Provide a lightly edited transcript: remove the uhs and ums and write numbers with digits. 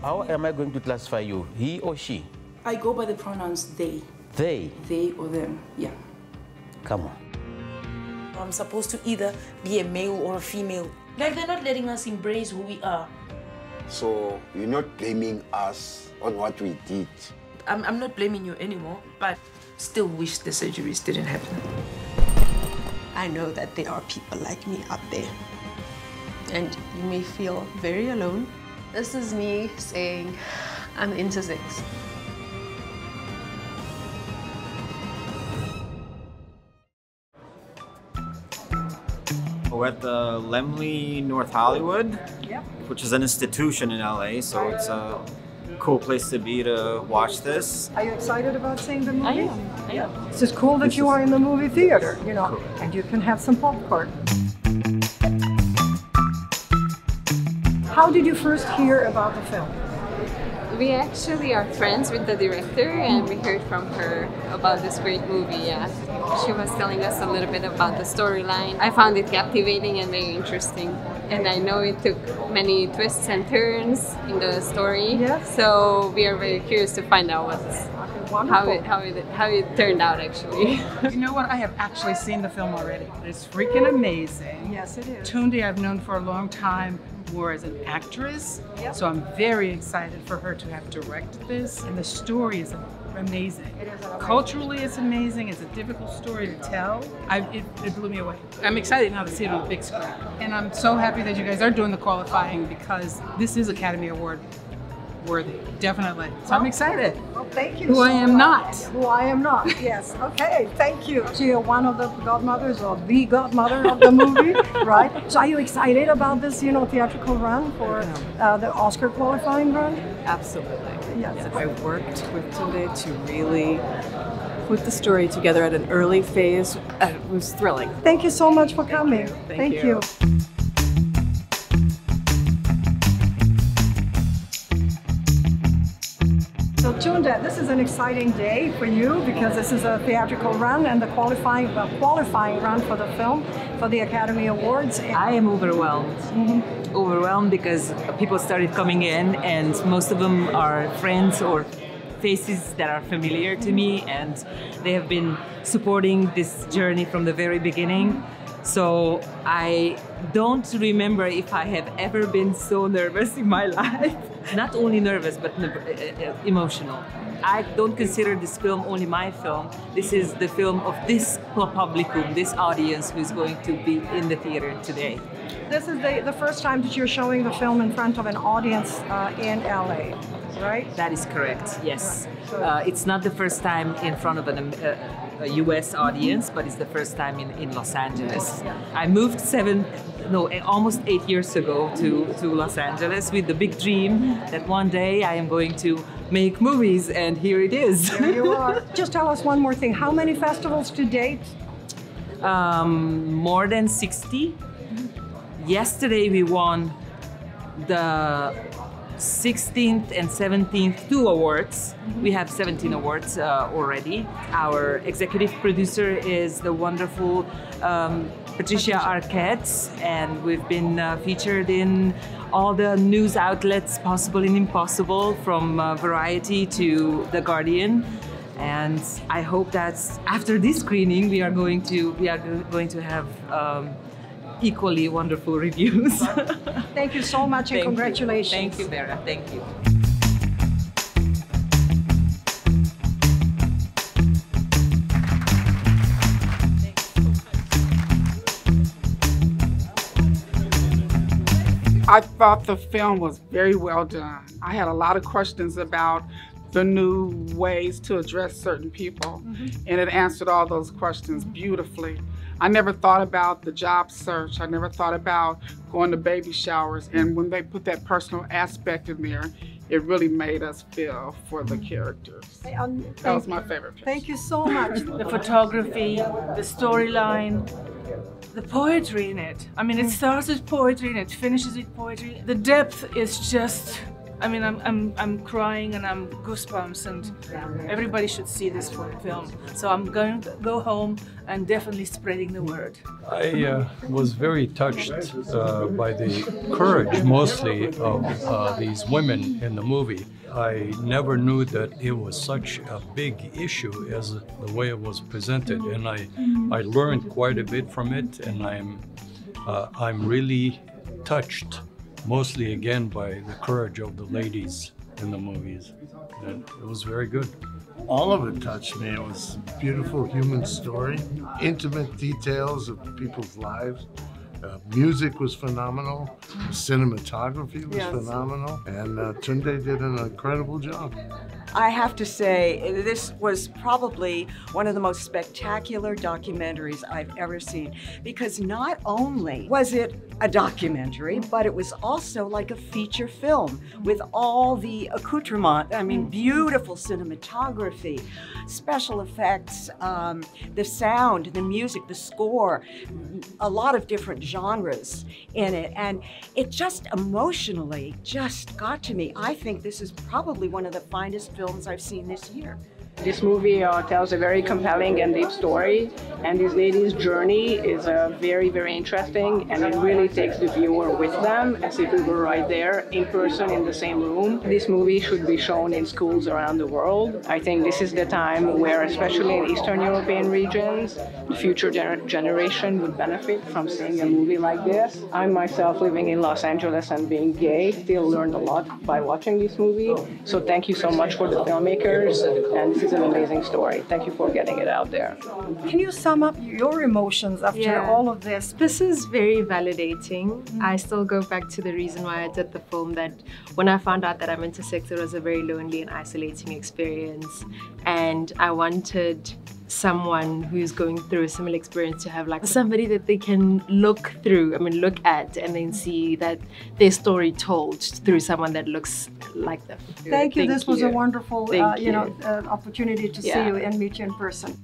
How am I going to classify you? He or she? I go by the pronouns they. They? They or them, yeah. Come on. I'm supposed to either be a male or a female. Like, they're not letting us embrace who we are. So you're not blaming us on what we did? I'm not blaming you anymore, but still wish the surgeries didn't happen. I know that there are people like me out there, and you may feel very alone. This is me saying I'm intersex. We're at the Laemmle North Hollywood, which is an institution in LA, so it's a cool place to be to watch this. Are you excited about seeing the movie? I am. It's just cool that you are in the movie theater, you know, and you can have some popcorn. How did you first hear about the film? We actually are friends with the director, and we heard from her about this great movie. Yeah, she was telling us a little bit about the storyline. I found it captivating and very interesting, and I know it took many twists and turns in the story. Yes. So we are very curious to find out how it turned out actually. You know what? I have actually seen the film already. It's freaking amazing. Yes, it is. Tünde I've known for a long time, more as an actress, so I'm very excited for her to have directed this, and the story is amazing. Culturally, it's amazing. It's a difficult story to tell. It blew me away. I'm excited now to see it on the big screen, and I'm so happy that you guys are doing the qualifying, because this is Academy Award worthy, definitely. So I'm excited. Well, thank you. Who I am not. Who I am not, yes. Okay, thank you. So you're one of the godmothers, or the godmother of the movie, right? So are you excited about this, you know, theatrical run for the Oscar qualifying run? Absolutely. Yes. I worked with Tünde to really put the story together at an early phase. It was thrilling. Thank you so much for coming. Thank you. So Tünde, this is an exciting day for you, because this is a theatrical run and the qualifying run for the film for the Academy Awards. I am overwhelmed. Overwhelmed because people started coming in, and most of them are friends or faces that are familiar to me, and they have been supporting this journey from the very beginning. So I don't remember if I have ever been so nervous in my life. Not only nervous, but emotional. I don't consider this film only my film. This is the film of this publicum, this audience who's going to be in the theater today. This is the first time that you're showing the film in front of an audience in LA, right? That is correct, yes. It's not the first time in front of a US audience, but it's the first time in Los Angeles. I moved almost 8 years ago to Los Angeles with the big dream that one day I am going to make movies, and here it is. There you are. Just tell us one more thing. How many festivals to date? More than 60. Yesterday we won the 16th and 17th 2 awards. We have 17 awards already. Our executive producer is the wonderful Patricia Arquette, and we've been featured in all the news outlets possible and impossible, from Variety to The Guardian. And I hope that after this screening we are going to have equally wonderful reviews. Thank you so much, and congratulations. Thank you, Vera. Thank you. I thought the film was very well done. I had a lot of questions about the new ways to address certain people, and it answered all those questions beautifully. I never thought about the job search. I never thought about going to baby showers, and when they put that personal aspect in there, it really made us feel for the characters. That was my favorite picture. Thank you so much. The photography, the storyline, the poetry in it. I mean, it starts with poetry and it finishes with poetry. The depth is just I mean, I'm crying and I'm goosebumps, and everybody should see this film. So I'm going to go home and definitely spreading the word. I was very touched by the courage, mostly, of these women in the movie. I never knew that it was such a big issue as the way it was presented, and I learned quite a bit from it, and I'm really touched, mostly again by the courage of the ladies in the movies. And it was very good. All of it touched me. It was a beautiful human story, intimate details of people's lives. Music was phenomenal, cinematography was phenomenal, and Tünde did an incredible job. I have to say, this was probably one of the most spectacular documentaries I've ever seen, because not only was it a documentary, but it was also like a feature film with all the accoutrement. I mean, beautiful cinematography, special effects, the sound, the music, the score, a lot of different genres in it, and it just emotionally just got to me. I think this is probably one of the finest films I've seen this year. This movie tells a very compelling and deep story, and this lady's journey is very, very interesting, and it really takes the viewer with them as if we were right there in person in the same room. This movie should be shown in schools around the world. I think this is the time where, especially in Eastern European regions, the future generation would benefit from seeing a movie like this. I myself, living in Los Angeles and being gay, still learned a lot by watching this movie. So thank you so much for the filmmakers, and this is an amazing story. Thank you for getting it out there. Can you sum up your emotions after all of this? This is very validating. I still go back to the reason why I did the film, that when I found out that I'm intersex, it was a very lonely and isolating experience. And I wanted someone who's going through a similar experience to have like somebody that they can look at and then see that their story told through someone that looks like them. Thank you. This was a wonderful opportunity to see you and meet you in person.